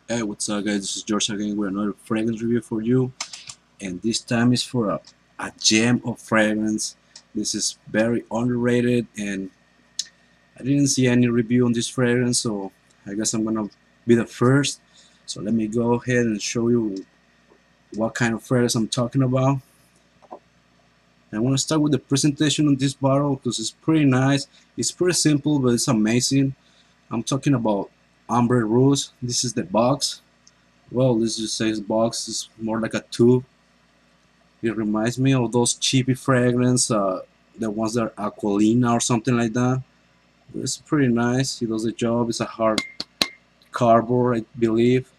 Hey, what's up, guys? This is George again with another fragrance review for you, and this time is for a gem of fragrance. This is very underrated, and I didn't see any review on this fragrance, so I guess I'm gonna be the first. So let me go ahead and show you what kind of fragrance I'm talking about. I want to start with the presentation on this bottle because it's pretty nice. It's pretty simple, but it's amazing. I'm talking about Ambre Russe. This is the box. Well, this just says box. It's more like a tube. It reminds me of those cheapy fragrance, the ones that are Aqualina or something like that. It's pretty nice. He does the job. It's a hard cardboard, I believe.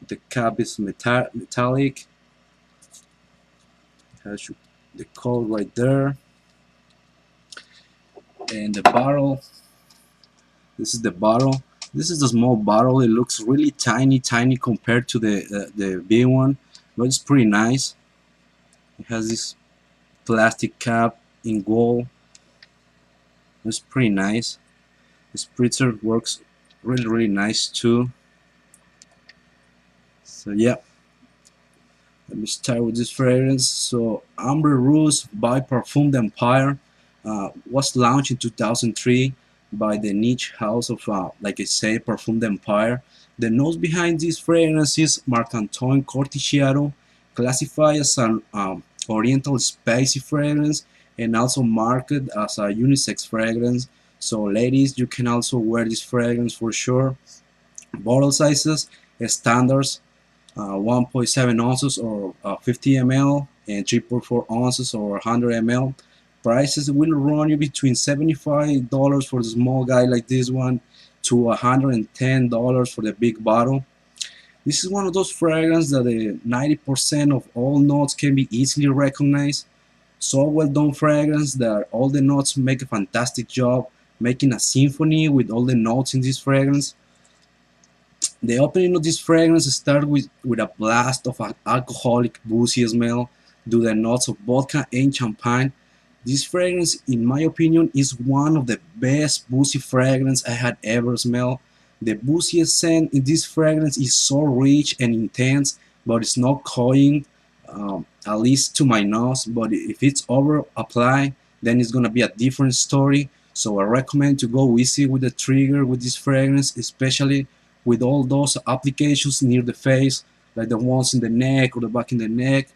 The cap is metallic. It has the code right there. And the bottle. This is the bottle. This is the small bottle. It looks really tiny compared to the big one, but it's pretty nice. It has this plastic cap in gold. It's pretty nice. The spritzer works really nice too. So yeah, let me start with this fragrance. So Ambre Russe by Parfume D Empire was launched in 2003 by the niche house of, like I say, Parfume D Empire. The nose behind this fragrance is Marc-Antoine Corticiaro, classified as an oriental spicy fragrance and also marketed as a unisex fragrance. So ladies, you can also wear this fragrance for sure. Bottle sizes, standards, 1.7 ounces or 50 ml and 3.4 ounces or 100 ml. Prices will run you between $75 for the small guy like this one to $110 for the big bottle. This is one of those fragrances that the 90% of all notes can be easily recognized. So well done fragrance that all the notes make a fantastic job making a symphony with all the notes in this fragrance. The opening of this fragrance starts with a blast of an alcoholic boozy smell due to the notes of vodka and champagne. This fragrance, in my opinion, is one of the best boozy fragrance I had ever smelled. The boozy scent in this fragrance is so rich and intense, but it's not cloying, at least to my nose. But if it's over applied, then it's gonna be a different story. So I recommend to go easy with the trigger with this fragrance, especially with all those applications near the face, like the ones in the neck or the back in the neck.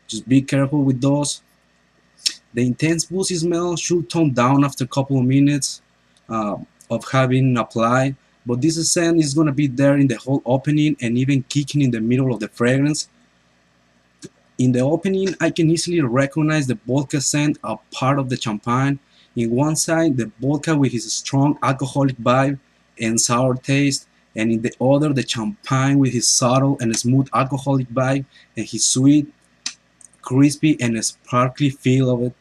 Just be careful with those. The intense boozy smell should tone down after a couple of minutes uh, of having applied, but this scent is gonna be there in the whole opening and even kicking in the middle of the fragrance. In the opening, I can easily recognize the vodka scent a part of the champagne. In one side, the vodka with his strong alcoholic vibe and sour taste, and in the other, the champagne with his subtle and smooth alcoholic vibe and his sweet, crispy, and sparkly feel of it.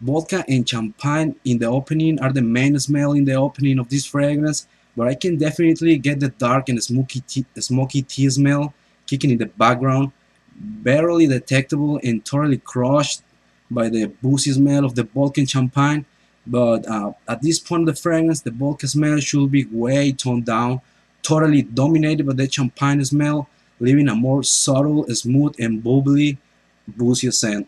Vodka and champagne in the opening are the main smell in the opening of this fragrance, but I can definitely get the dark and smoky tea smell kicking in the background, barely detectable and totally crushed by the boozy smell of the vodka and champagne. But at this point of the fragrance, the vodka smell should be way toned down, totally dominated by the champagne smell, leaving a more subtle, smooth, and bubbly boozy scent.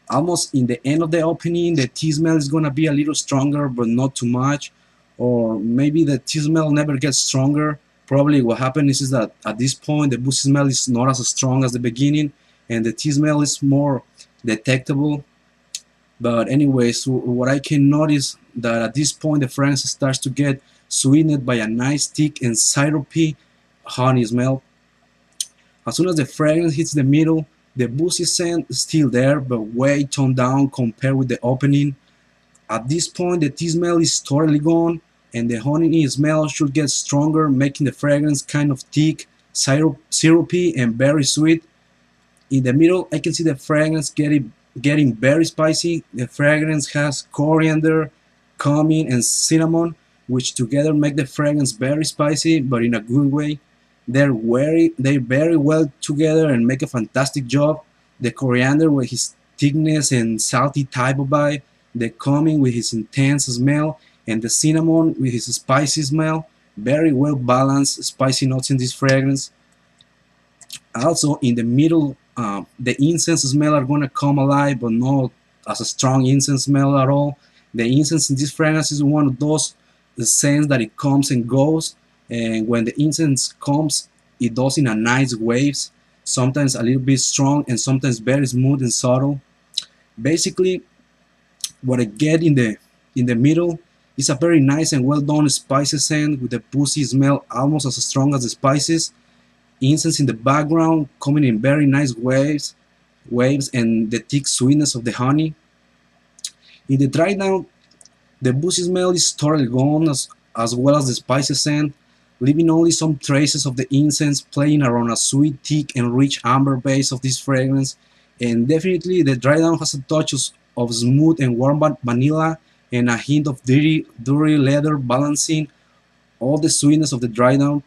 Almost in the end of the opening, the tea smell is gonna be a little stronger, but not too much. Or maybe the tea smell never gets stronger. Probably what happens is that at this point, the boozy smell is not as strong as the beginning, and the tea smell is more detectable. But anyways, what I can notice that at this point, the fragrance starts to get sweetened by a nice thick and syrupy honey smell. As soon as the fragrance hits the middle, the boozy scent is still there, but way toned down compared with the opening. At this point, the tea smell is totally gone, and the honey smell should get stronger, making the fragrance kind of thick, syrupy, and very sweet. In the middle, I can see the fragrance getting very spicy. The fragrance has coriander, cumin, and cinnamon, which together make the fragrance very spicy, but in a good way. They very well together and make a fantastic job. The coriander with his thickness and salty type of vibe, the cumin with his intense smell, and the cinnamon with his spicy smell Very well balanced spicy notes in this fragrance. Also in the middle, the incense smell are gonna come alive, but not as a strong incense smell at all. The incense in this fragrance is one of those scents that it comes and goes, and when the incense comes, it does in a nice waves, sometimes a little bit strong and sometimes very smooth and subtle. Basically, what I get in the middle is a very nice and well done spices scent with the boozy smell almost as strong as the spices. Incense in the background coming in very nice waves and the thick sweetness of the honey. In the dry down, the boozy smell is totally gone as well as the spices scent, leaving only some traces of the incense playing around a sweet, thick, and rich amber base of this fragrance. And definitely the dry down has a touch of smooth and warm vanilla and a hint of dirty leather balancing all the sweetness of the dry down.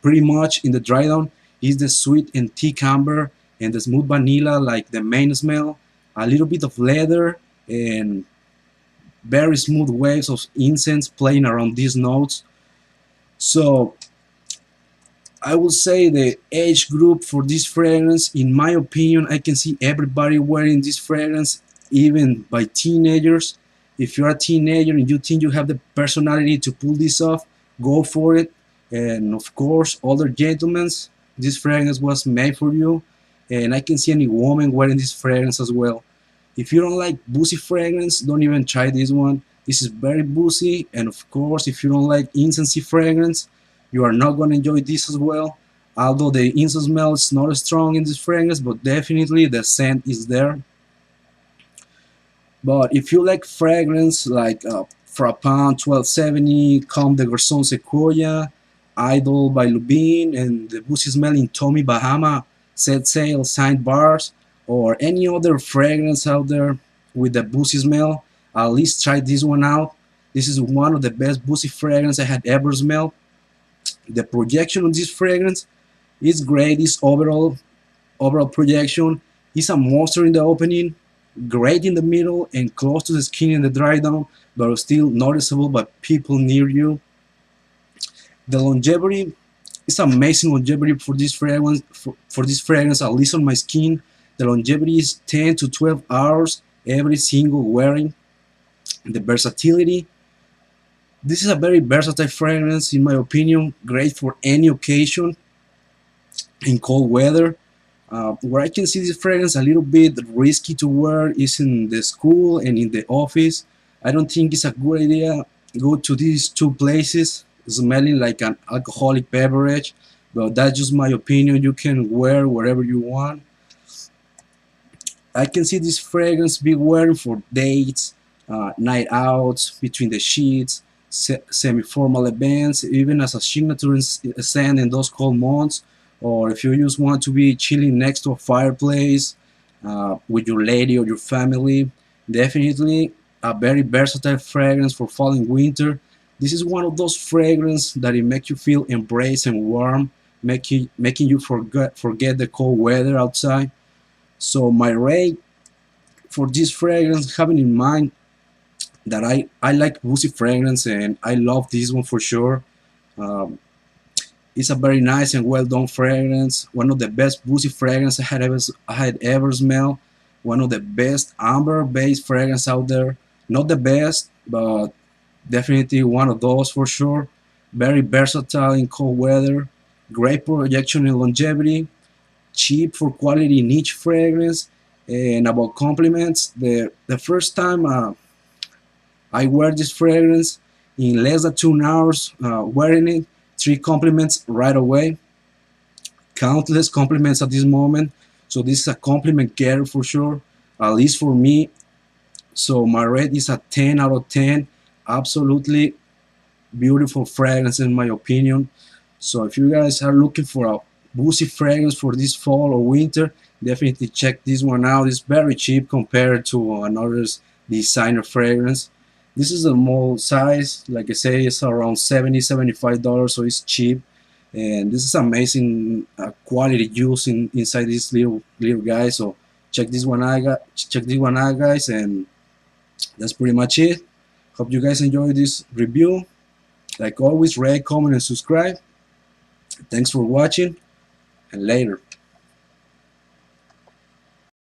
Pretty much in the dry down is the sweet and thick amber and the smooth vanilla like the main smell, a little bit of leather and very smooth waves of incense playing around these notes. So I would say the age group for this fragrance, in my opinion, I can see everybody wearing this fragrance, even by teenagers. If you're a teenager and you think you have the personality to pull this off, go for it. And of course, older gentlemen, this fragrance was made for you. And I can see any woman wearing this fragrance as well. If you don't like boozy fragrance, don't even try this one. This is very boozy, and of course, if you don't like incense fragrance, you are not gonna enjoy this as well. Although the incense smell is not strong in this fragrance, but definitely the scent is there. But if you like fragrance like Frappant 1270, Comme des Garçons Sequoia, Idol by Lubin, and the boozy smelling Tommy Bahama Set Sail Signed Bars, or any other fragrance out there with the boozy smell, at least try this one out. This is one of the best boozy fragrance I had ever smelled. The projection of this fragrance is great. It's overall projection is a monster in the opening, great in the middle, and close to the skin in the dry down, but still noticeable by people near you. The longevity is amazing longevity for this fragrance. For this fragrance, at least on my skin, the longevity is 10 to 12 hours every single wearing. The versatility. This is a very versatile fragrance, in my opinion, great for any occasion in cold weather. Where I can see this fragrance a little bit risky to wear is in the school and in the office. I don't think it's a good idea go to these two places smelling like an alcoholic beverage, but that's just my opinion. You can wear wherever you want. I can see this fragrance be wearing for dates, night outs, between the sheets, semi-formal events, even as a signature scent in those cold months, or if you just want to be chilling next to a fireplace with your lady or your family. Definitely a very versatile fragrance for fall and winter. This is one of those fragrances that it makes you feel embraced and warm, making you forget the cold weather outside. So my rate for this fragrance, having in mind that I like boozy fragrance and I love this one for sure. Um, it's a very nice and well done fragrance. One of the best boozy fragrance I had ever smelled. One of the best amber based fragrance out there. Not the best, but definitely one of those for sure. Very versatile in cold weather. Great projection and longevity. Cheap for quality niche fragrance. And about compliments, the first time I wear this fragrance, in less than 2 hours wearing it, 3 compliments right away. Countless compliments at this moment. So this is a compliment getter for sure, at least for me. So my rate is a 10 out of 10. Absolutely beautiful fragrance in my opinion. So if you guys are looking for a boozy fragrance for this fall or winter, definitely check this one out. It's very cheap compared to another designer fragrance. This is a small size, like I say, it's around $75, so it's cheap. And this is amazing quality juice inside this little guy. So check this one out, guys, and that's pretty much it. Hope you guys enjoyed this review. Like always, rate, comment, and subscribe. Thanks for watching, and later.